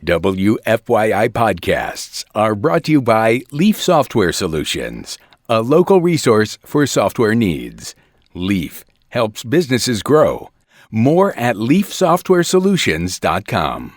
WFYI podcasts are brought to you by Leaf Software Solutions, a local resource for software needs. Leaf helps businesses grow. More at leafsoftwaresolutions.com.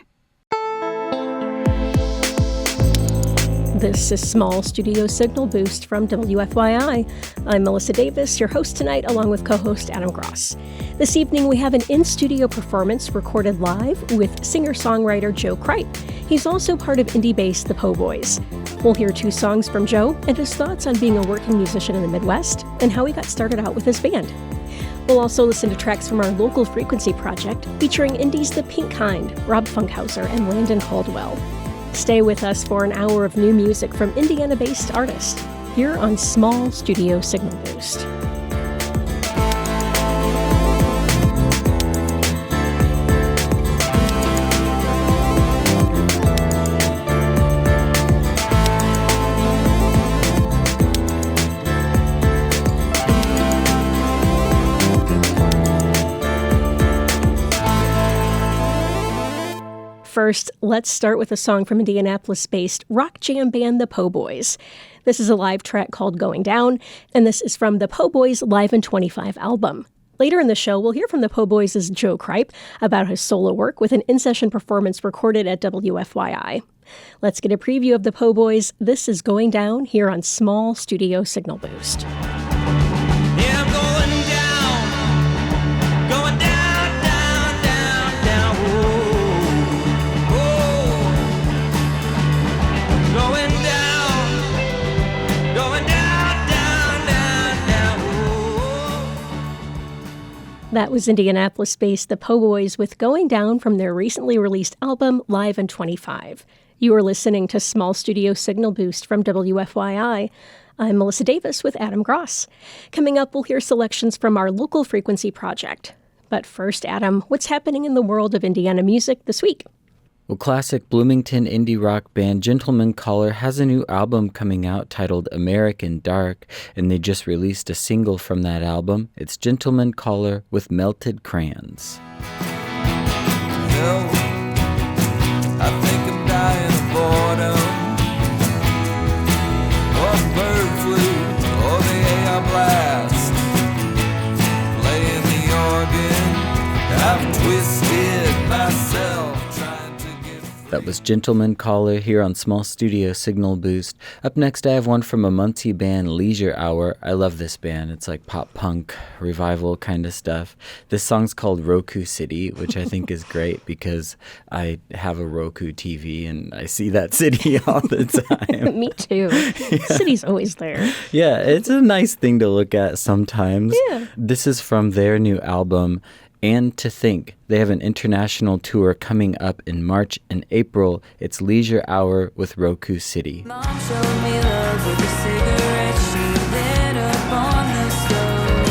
This is Small Studio Signal Boost from WFYI. I'm Melissa Davis, your host tonight, along with co-host Adam Gross. This evening, we have an in-studio performance recorded live with singer-songwriter Joe Cripe. He's also part of indie bass The Po' Boys. We'll hear two songs from Joe and his thoughts on being a working musician in the Midwest and how he got started out with his band. We'll also listen to tracks from our local frequency project featuring indies The Pink Kind, Rob Funkhauser, and Landon Caldwell. Stay with us for an hour of new music from Indiana-based artists here on Small Studio Signal Boost. First, let's start with a song from Indianapolis-based rock jam band The Po' Boys. This is a live track called Going Down, and this is from The Po' Boys' Live in 25 album. Later in the show, we'll hear from The Po' Boys' Joe Cripe about his solo work with an in-session performance recorded at WFYI. Let's get a preview of The Po' Boys. This is Going Down here on Small Studio Signal Boost. That was Indianapolis-based The Po' Boys with Going Down from their recently released album, Live in 25. You are listening to Small Studio Signal Boost from WFYI. I'm Melissa Davis with Adam Gross. Coming up, we'll hear selections from our local frequency project. But first, Adam, what's happening in the world of Indiana music this week? Well, classic Bloomington indie rock band Gentleman Caller has a new album coming out titled American Dark, and they just released a single from that album. It's Gentleman Caller with Melted Crayons. No, I think I'm dying of boredom, or bird flu, or the AI blast, playing the organ, I've twisted myself. That was Gentleman Caller here on Small Studio Signal Boost. Up next, I have one from a Muncie band, Leisure Hour. I love this band. It's like pop punk, revival kind of stuff. This song's called Roku City, which I think is great because I have a Roku TV and I see that city all the time. Me too. Yeah. City's always there. Yeah, it's a nice thing to look at sometimes. Yeah. This is from their new album, And to Think. They have an international tour coming up in March and April. It's Leisure Hour with Roku City. Mom showed me love with a cigarette she lit up on the stove.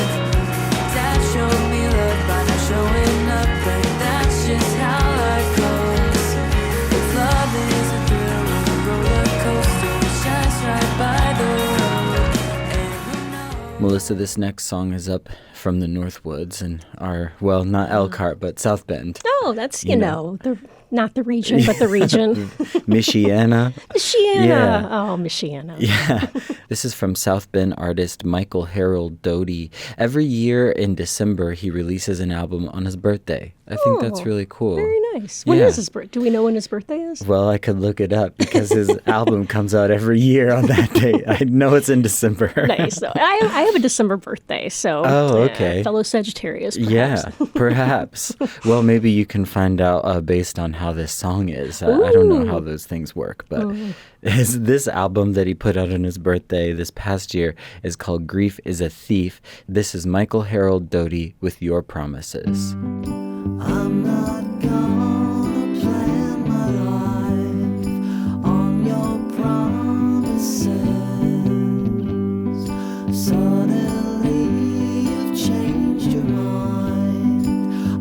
Dad showed me love by not showing up, but that's just how life goes. If love is a thrill of a roller coaster, it shines right by the road. And who knows? Melissa, this next song is up from the Northwoods and not Elkhart, but South Bend. Oh, that's, not the region, but the region. Michiana. Michiana. Yeah. Oh, Michiana. Yeah. This is from South Bend artist Michael Harold Doty. Every year in December, he releases an album on his birthday. I think that's really cool. Very nice. When is his birthday? Do we know when his birthday is? Well, I could look it up because his album comes out every year on that date. I know it's in December. Nice. So I have a December birthday, so okay. Fellow Sagittarius, perhaps. Yeah, perhaps. Well, maybe you can find out based on how this song is. I don't know how those things work, but this album that he put out on his birthday this past year is called Grief is a Thief. This is Michael Harold Doty with Your Promises. I'm not gonna plan my life on your promises. Suddenly you've changed your mind.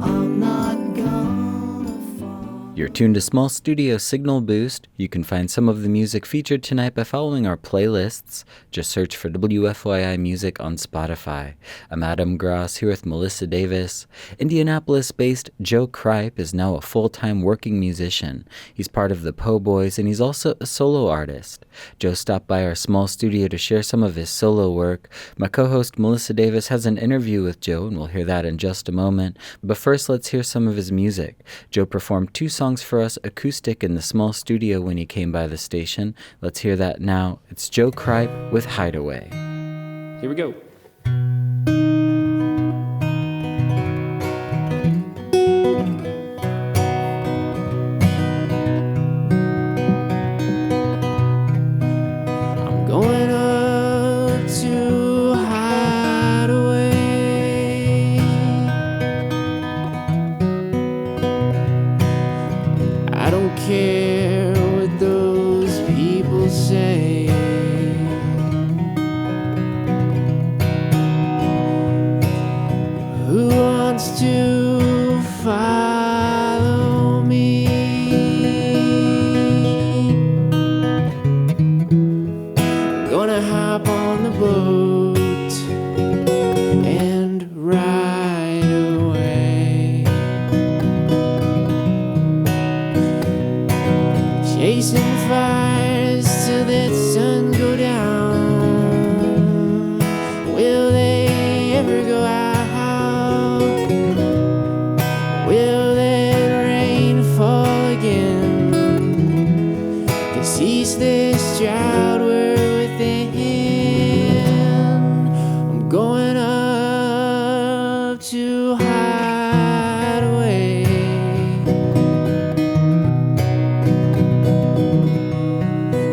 I'm not gonna fall. Your tuned to Small Studio Signal Boost. You can find some of the music featured tonight by following our playlists. Just search for WFYI Music on Spotify. I'm Adam Gross here with Melissa Davis. Indianapolis-based Joe Cripe is now a full-time working musician. He's part of the Po' Boys, and he's also a solo artist. Joe stopped by our small studio to share some of his solo work. My co-host Melissa Davis has an interview with Joe, and we'll hear that in just a moment. But first, let's hear some of his music. Joe performed 2 songs for us acoustic in the small studio when he came by the station. Let's hear that now. It's Joe Cripe with Hideaway. Here we go. I'm going up to Hideaway. I don't care what those people say. Who wants to follow me? I'm gonna hop on the boat and ride away, chasing fires till that sun go down. Will they ever go out? Will that rain fall again? 'Cause cease this drought we're within. I'm going up to Hideaway.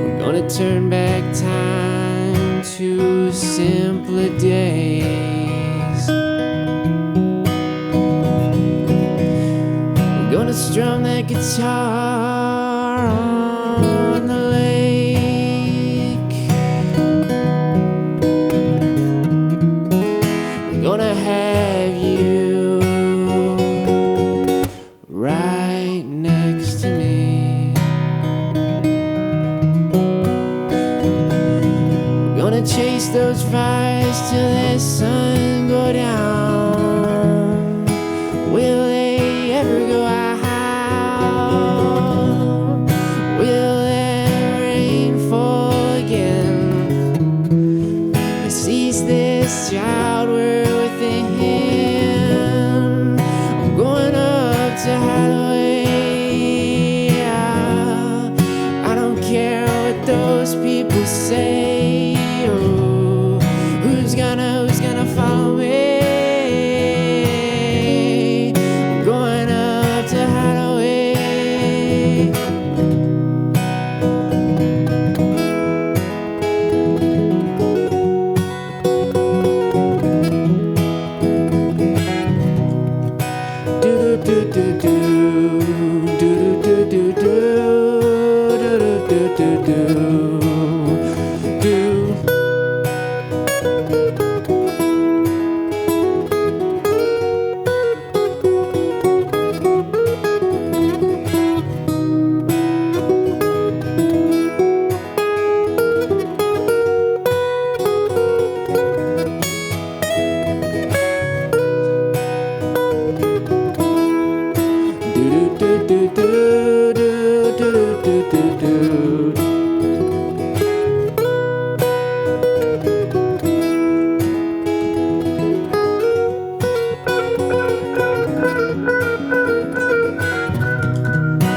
I'm gonna turn back time to simpler days. Gonna strum that guitar on the lake. I'm gonna have you right next to me. I'm gonna chase those fires till the sun go down. Will they ever go out? Will that rain fall again? Cease this drought we're within. I'm going up to Hideaway. I don't care what those people say. Oh, who's gonna follow me? I'm going up to Hideaway.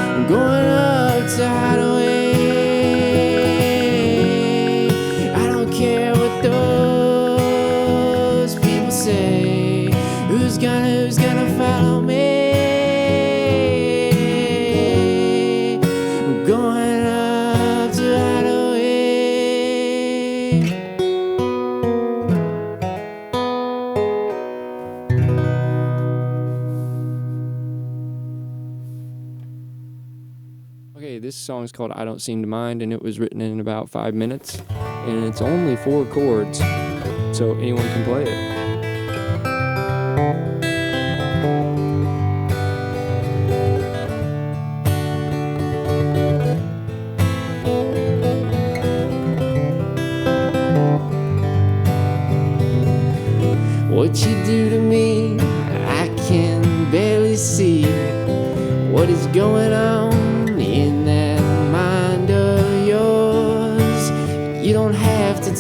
I'm going up to Hideaway. I don't care what those people say. Who's gonna follow me? I'm going up to Hideaway. Okay, this song is called I Don't Seem to Mind, and it was written in about 5 minutes, and it's only 4 chords, so anyone can play it.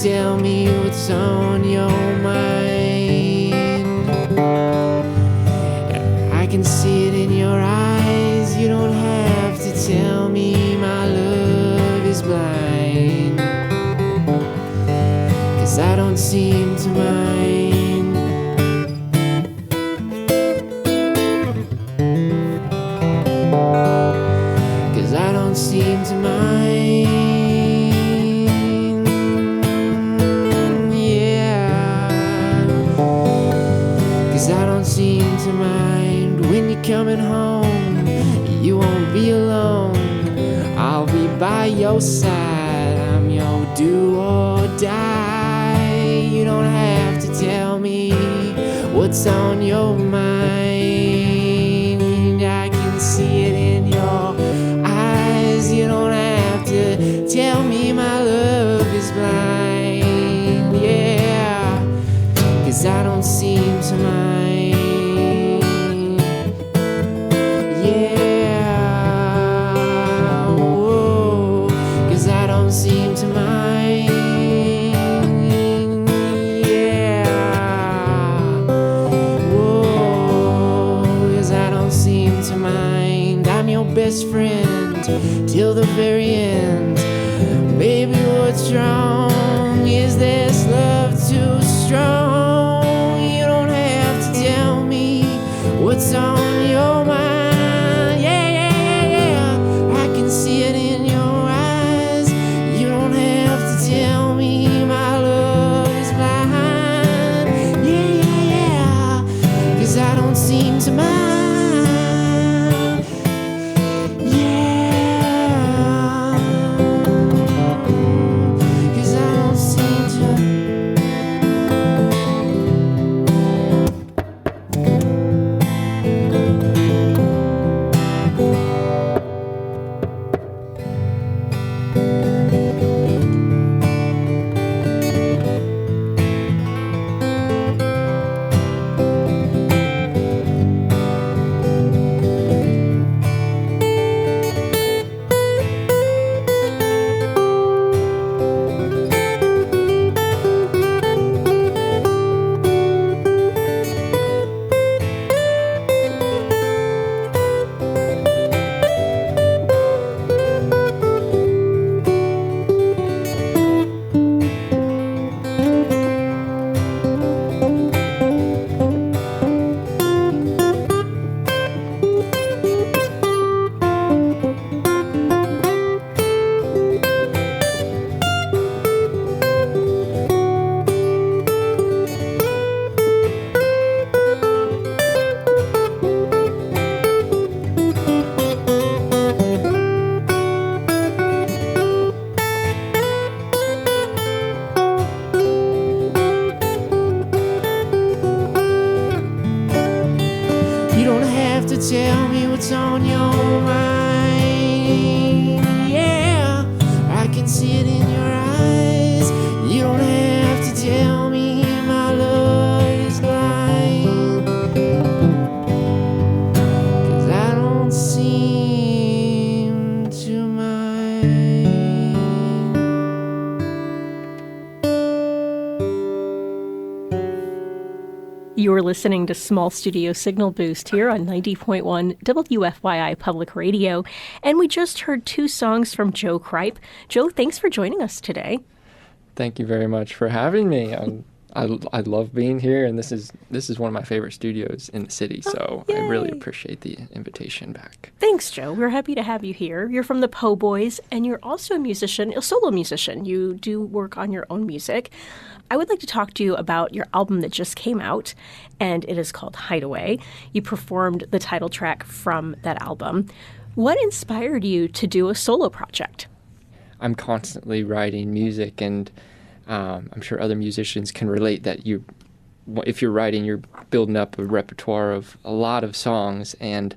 tell me what's on your mind. I can see it in your eyes. You don't have to tell me my love is blind, 'cause I don't seem to mind. 'Cause I don't seem to mind. Yeah. 'Cause I don't seem to mind. When you're coming home, you won't be alone. I'll be by your side. I'm your do or die. You don't have to tell me what's on your mind. I can see it in your eyes. You don't have to tell me my love is blind. Yeah, 'cause I don't seem to mind. Yeah, whoa, 'cause I don't seem to mind. Yeah, whoa, 'cause I don't seem to mind. I'm your best friend till the very end. Baby, what's wrong? Is this love too strong? You don't have to tell me what's on your mind. Yeah, yeah, yeah, yeah. I can see it in your eyes. You don't have to tell me my love is blind. Yeah, yeah, yeah. 'Cause I don't seem to mind. Yeah. 'Cause I don't seem to. You don't have to tell me what's on your mind. Yeah, I can see it in your eyes. You don't have to tell me my love is blind, 'cause I don't seem to mind. You're listening to Small Studio Signal Boost here on 90.1 WFYI Public Radio, and we just heard two songs from Joe Cripe. Joe, thanks for joining us today. Thank you very much for having me. I love being here, and this is one of my favorite studios in the city, so I really yay. appreciate the invitation back. Thanks, Joe. We're happy to have you here. You're from the Po Boys, and you're also a musician, a solo musician. You do work on your own music. I would like to talk to you about your album that just came out, and it is called Hideaway. You performed the title track from that album. What inspired you to do a solo project? I'm constantly writing music, and I'm sure other musicians can relate that if you're writing, you're building up a repertoire of a lot of songs, and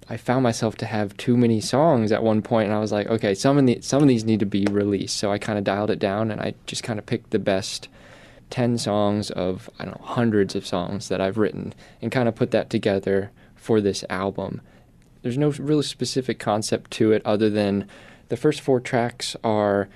I found myself to have too many songs at one point, and I was like, okay, some of these need to be released. So I kind of dialed it down, and I just kind of picked the best 10 songs of, I don't know, hundreds of songs that I've written, and kind of put that together for this album. There's no really specific concept to it other than the first 4 tracks are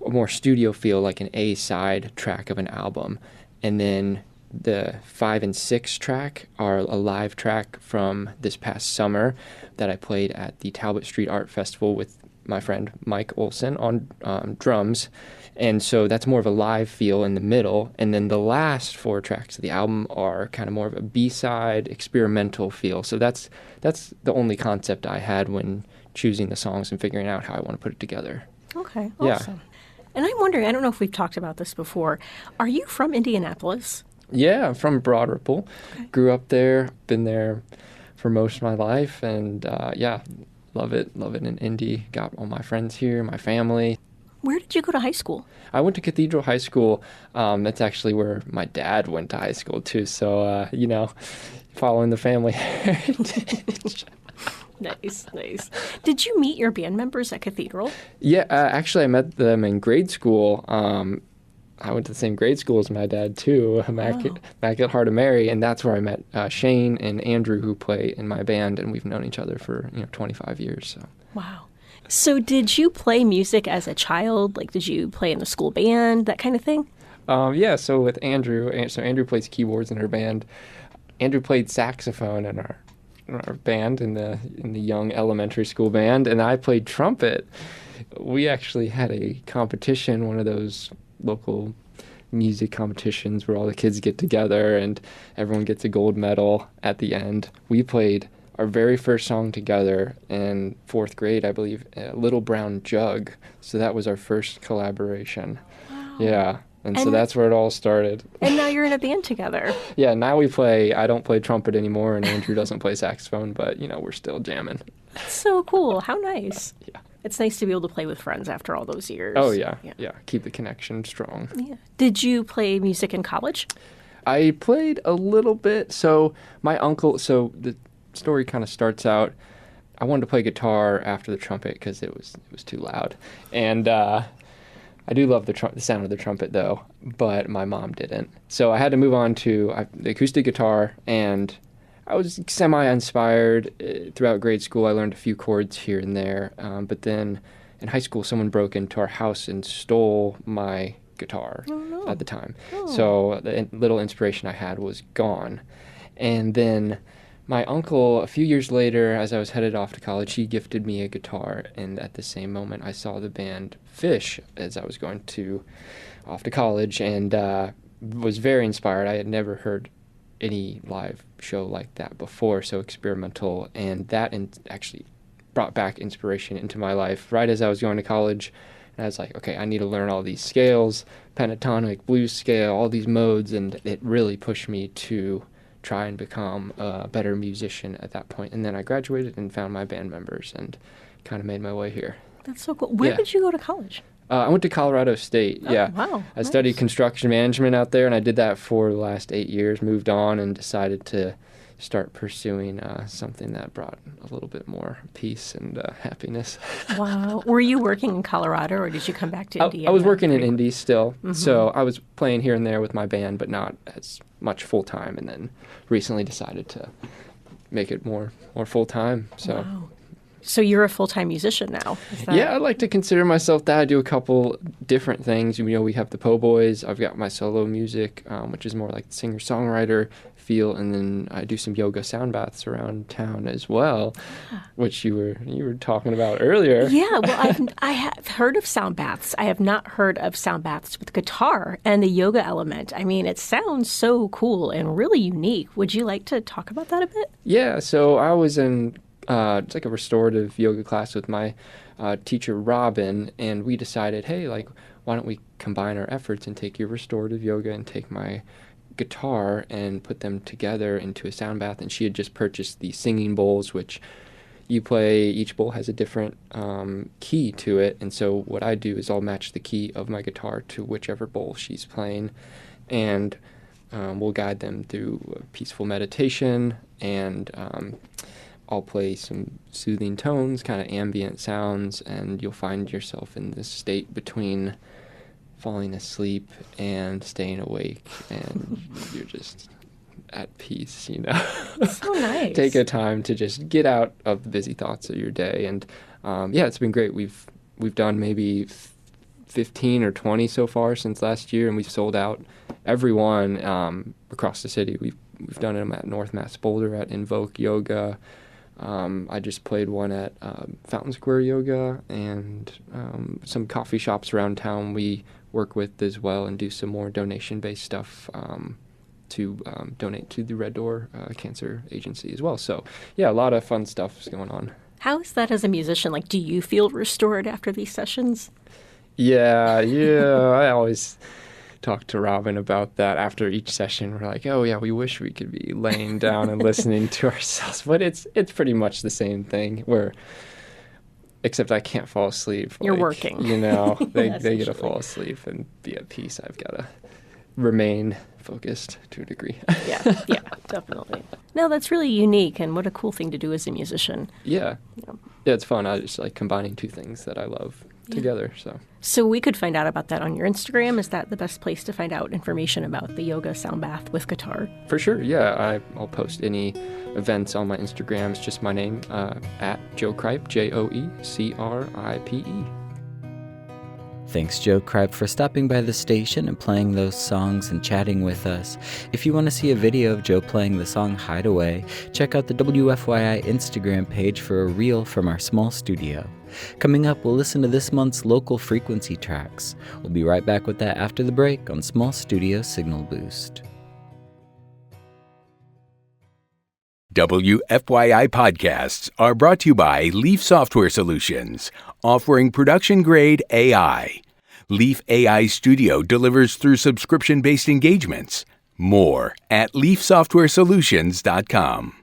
a more studio feel, like an A side track of an album. And then the 5 and 6 track are a live track from this past summer that I played at the Talbot Street Art Festival with my friend Mike Olson on drums. And so that's more of a live feel in the middle. And then the last 4 tracks of the album are kind of more of a B-side experimental feel. So that's the only concept I had when choosing the songs and figuring out how I want to put it together. Okay, Yeah. awesome. And I'm wondering, I don't know if we've talked about this before, are you from Indianapolis? Yeah, I'm from Broad Ripple. Okay. Grew up there, been there for most of my life, and yeah, love it in Indy. Got all my friends here, my family. Where did you go to high school? I went to Cathedral High School. That's actually where my dad went to high school too, so, you know, following the family heritage. Nice. Did you meet your band members at Cathedral? Yeah, actually I met them in grade school. I went to the same grade school as my dad too, Immaculate Heart of Mary, and that's where I met Shane and Andrew, who play in my band, and we've known each other for 25 years. So. Wow. So did you play music as a child? Like, did you play in the school band, that kind of thing? Yeah, so with Andrew, Andrew plays keyboards in our band. Andrew played saxophone in our band, in the young elementary school band, and I played trumpet. We actually had a competition, one of those local music competitions where all the kids get together and everyone gets a gold medal at the end. We played our very first song together in 4th grade, I believe, Little Brown Jug. So that was our first collaboration. Wow. Yeah. And so that's where it all started. And now you're in a band together. Yeah, now I don't play trumpet anymore, and Andrew doesn't play saxophone, but, we're still jamming. That's so cool. How nice. Yeah. It's nice to be able to play with friends after all those years. Oh, yeah. Keep the connection strong. Yeah. Did you play music in college? I played a little bit. So my uncle, the story kind of starts out, I wanted to play guitar after the trumpet because it was too loud. And I do love the sound of the trumpet, though, but my mom didn't. So I had to move on to the acoustic guitar, and I was semi-inspired. Throughout grade school, I learned a few chords here and there, but then in high school, someone broke into our house and stole my guitar at the time. Oh. So the little inspiration I had was gone. And then my uncle, a few years later, as I was headed off to college, he gifted me a guitar, and at the same moment, I saw the band Fish as I was going off to college, and was very inspired. I had never heard any live show like that before, so experimental, and that actually brought back inspiration into my life right as I was going to college. And I was like, okay, I need to learn all these scales, pentatonic, blues scale, all these modes, and it really pushed me to try and become a better musician at that point. And then I graduated and found my band members and kind of made my way here. That's so cool. Where did you go to college? I went to Colorado State, yeah. Wow. I studied construction management out there, and I did that for the last 8 years, moved on, and decided to start pursuing something that brought a little bit more peace and happiness. Wow. Were you working in Colorado, or did you come back to Indiana? I was working in Indy still, so I was playing here and there with my band, but not as much full-time, and then recently decided to make it more full-time. So. Wow. So you're a full-time musician now? Yeah, I like to consider myself that. I do a couple different things. We have the Po' Boys. I've got my solo music, which is more like the singer-songwriter feel, and then I do some yoga sound baths around town as well, which you were talking about earlier. Yeah, well, I have heard of sound baths. I have not heard of sound baths with guitar and the yoga element. I mean, it sounds so cool and really unique. Would you like to talk about that a bit? Yeah, so I was in it's like a restorative yoga class with my teacher, Robin, and we decided, hey, why don't we combine our efforts and take your restorative yoga and take my guitar and put them together into a sound bath. And she had just purchased the singing bowls, which you play, each bowl has a different key to it. And so what I do is I'll match the key of my guitar to whichever bowl she's playing, and we'll guide them through a peaceful meditation, and I'll play some soothing tones, kind of ambient sounds, and you'll find yourself in this state between falling asleep and staying awake, and you're just at peace, So nice. Take a time to just get out of the busy thoughts of your day, and it's been great. We've done maybe 15 or 20 so far since last year, and we've sold out every one across the city. We've done them at North Mass Boulder, at Invoke Yoga. I just played one at Fountain Square Yoga, and some coffee shops around town we work with as well, and do some more donation-based stuff to donate to the Red Door Cancer Agency as well. So, yeah, a lot of fun stuff is going on. How is that as a musician? Like, do you feel restored after these sessions? Yeah. I always talk to Robin about that after each session. We're like, oh yeah, we wish we could be laying down and listening to ourselves, but it's pretty much the same thing. Except I can't fall asleep. You're working. They get to fall asleep and be at peace. I've got to remain focused to a degree. Yeah, definitely. No, that's really unique, and what a cool thing to do as a musician. Yeah, it's fun. I just like combining two things that I love together. So we could find out about that on your Instagram. Is that the best place to find out information about the yoga sound bath with guitar? For sure, yeah. I'll post any events on my Instagram. It's just my name, at Joe Cripe, JoeCripe. Thanks, Joe Cripe, for stopping by the station and playing those songs and chatting with us. If you want to see a video of Joe playing the song Hideaway, check out the WFYI Instagram page for a reel from our small studio. Coming up, we'll listen to this month's local frequency tracks. We'll be right back with that after the break on Small Studio Signal Boost. WFYI podcasts are brought to you by Leaf Software Solutions, offering production-grade AI. Leaf AI Studio delivers through subscription-based engagements. More at leafsoftwaresolutions.com.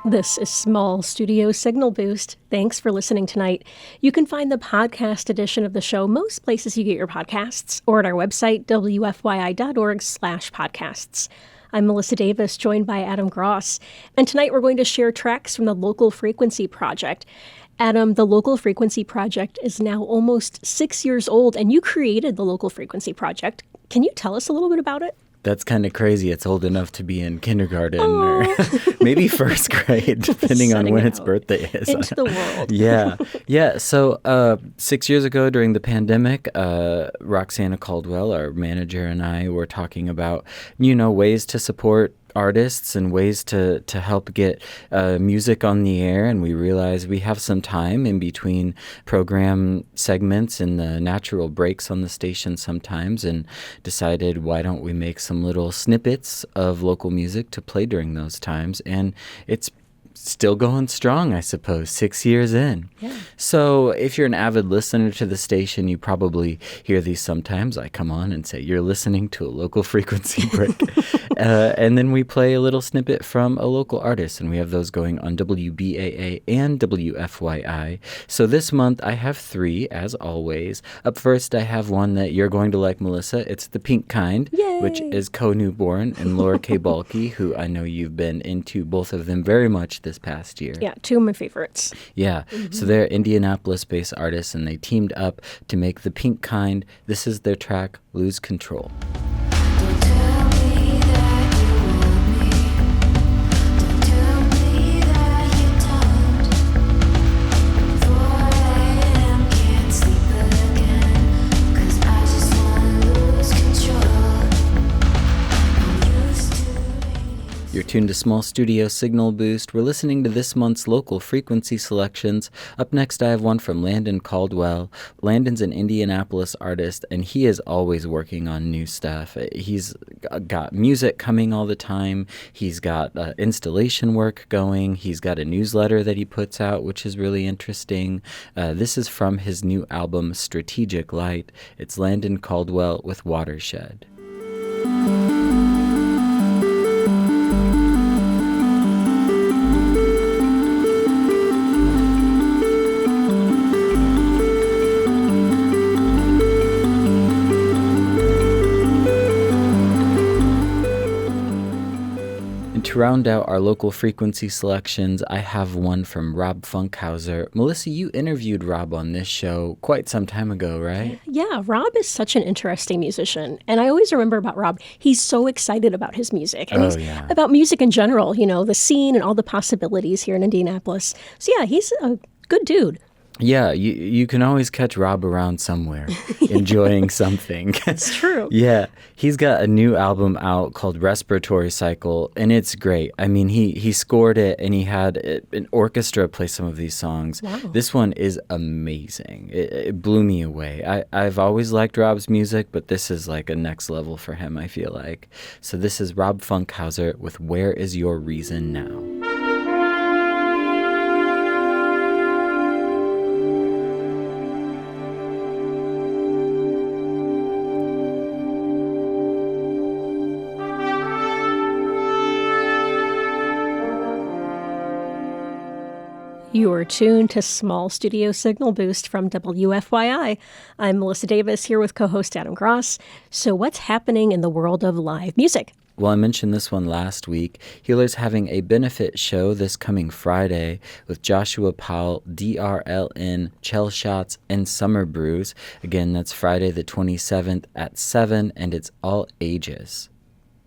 This is Small Studio Signal Boost. Thanks for listening tonight. You can find the podcast edition of the show most places you get your podcasts, or at our website, wfyi.org/podcasts. I'm Melissa Davis, joined by Adam Gross, and tonight we're going to share tracks from the Local Frequency Project. Adam, the Local Frequency Project is now almost 6 years old, and you created the Local Frequency Project. Can you tell us a little bit about it? That's kind of crazy. It's old enough to be in kindergarten or maybe first grade, depending on when its birthday is. Into the world. Yeah. So 6 years ago during the pandemic, Roxana Caldwell, our manager, and I were talking about, ways to support artists and ways to help get music on the air, and we realized we have some time in between program segments and the natural breaks on the station sometimes, and decided why don't we make some little snippets of local music to play during those times, and it's still going strong, I suppose, 6 years in. Yeah. So if you're an avid listener to the station, you probably hear these sometimes. I come on and say, you're listening to a local frequency break. And then we play a little snippet from a local artist, and we have those going on WBAA and WFYI. So this month I have 3, as always. Up first, I have one that you're going to like, Melissa. It's The Pink Kind, Yay! Which is Co-Newborn and Laura K. Balke, who I know you've been into both of them very much this past year. Yeah, 2 of my favorites. Yeah, So they're Indianapolis-based artists, and they teamed up to make The Pink Kind. This is their track, Lose Control. Don't tell me that you want me. Don't tell me that you don't. 4 a.m. can't sleep again, 'cause I just wanna lose control. I'm used to being. You're tuned to Small Studio Signal Boost. We're listening to this month's local frequency selections. Up next, I have one from Landon Caldwell. Landon's an Indianapolis artist, and he is always working on new stuff. He's got music coming all the time. He's got installation work going. He's got a newsletter that he puts out, which is really interesting. This is from his new album, Strategic Light. It's Landon Caldwell with Watershed. To round out our local frequency selections, I have one from Rob Funkhauser. Melissa, you interviewed Rob on this show quite some time ago, right? Yeah, Rob is such an interesting musician. And I always remember about Rob, he's so excited about his music. And about music in general, the scene and all the possibilities here in Indianapolis. So yeah, he's a good dude. Yeah, you can always catch Rob around somewhere, enjoying something. It's true. Yeah, he's got a new album out called Respiratory Cycle, and it's great. I mean, he scored it, and he had an orchestra play some of these songs. Wow. This one is amazing. It blew me away. I've always liked Rob's music, but this is like a next level for him, I feel like. So this is Rob Funkhauser with Where Is Your Reason Now? You are tuned to Small Studio Signal Boost from WFYI. I'm Melissa Davis here with co-host Adam Gross. So what's happening in the world of live music? Well, I mentioned this one last week. Healer's having a benefit show this coming Friday with Joshua Powell, DRLN, Chell Shots, and Summer Brews. Again, that's Friday the 27th at 7, and it's all ages.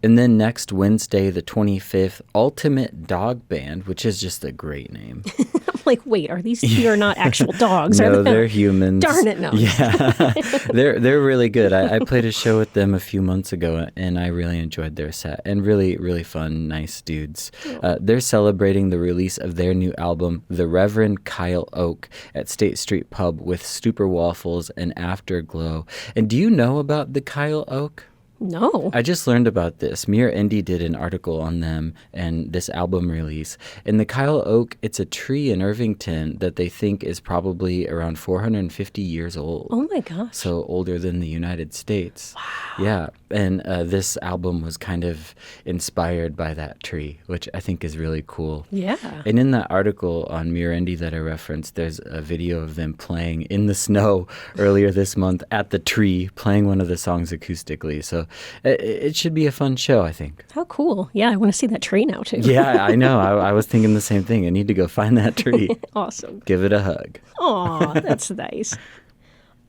And then next Wednesday, the 25th, Ultimate Dog Band, which is just a great name. I'm like, wait, are these are not actual dogs? No, they're humans. Darn it, no. Yeah, they're really good. I played a show with them a few months ago, and I really enjoyed their set. And really, really fun, nice dudes. They're celebrating the release of their new album, The Reverend Kyle Oak, at State Street Pub with Stupor Waffles and Afterglow. And do you know about the Kyle Oak? No. I just learned about this. Mir Indy did an article on them and this album release. And the Kyle Oak, it's a tree in Irvington that they think is probably around 450 years old. Oh my gosh. So older than the United States. Wow. Yeah. And this album was kind of inspired by that tree, which I think is really cool. Yeah. And in that article on Mir Indy that I referenced, there's a video of them playing in the snow earlier this month at the tree, playing one of the songs acoustically. So it should be a fun show, I think. How cool. Yeah, I want to see that tree now, too. Yeah, I know. I was thinking the same thing. I need to go find that tree. Awesome. Give it a hug. Aw, that's nice.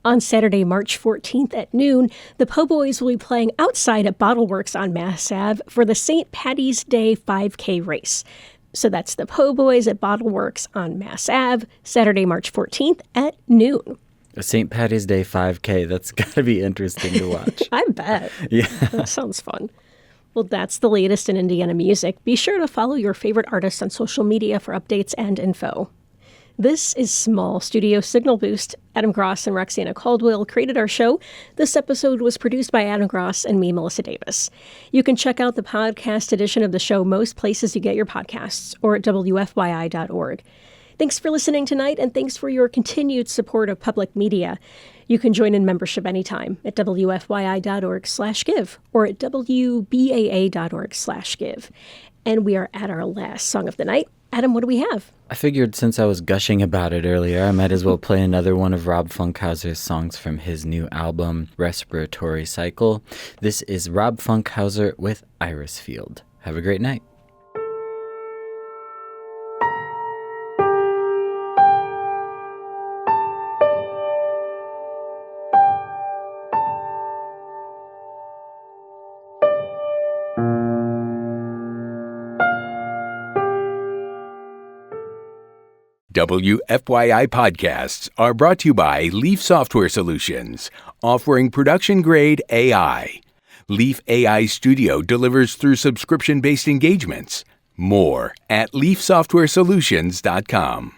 On Saturday, March 14th at noon, the Po' Boys will be playing outside at Bottleworks on Mass Ave for the St. Patty's Day 5K race. So that's the Po' Boys at Bottleworks on Mass Ave, Saturday, March 14th at noon. A St. Patty's Day 5K. That's got to be interesting to watch. I bet. Yeah. That sounds fun. Well, that's the latest in Indiana music. Be sure to follow your favorite artists on social media for updates and info. This is Small Studio Signal Boost. Adam Gross and Roxana Caldwell created our show. This episode was produced by Adam Gross and me, Melissa Davis. You can check out the podcast edition of the show most places you get your podcasts or at WFYI.org. Thanks for listening tonight, and thanks for your continued support of public media. You can join in membership anytime at WFYI.org/give or at WBAA.org/give. And we are at our last song of the night. Adam, what do we have? I figured since I was gushing about it earlier, I might as well play another one of Rob Funkhauser's songs from his new album, Respiratory Cycle. This is Rob Funkhauser with Iris Field. Have a great night. WFYI podcasts are brought to you by Leaf Software Solutions, offering production-grade AI. Leaf AI Studio delivers through subscription-based engagements. More at leafsoftwaresolutions.com.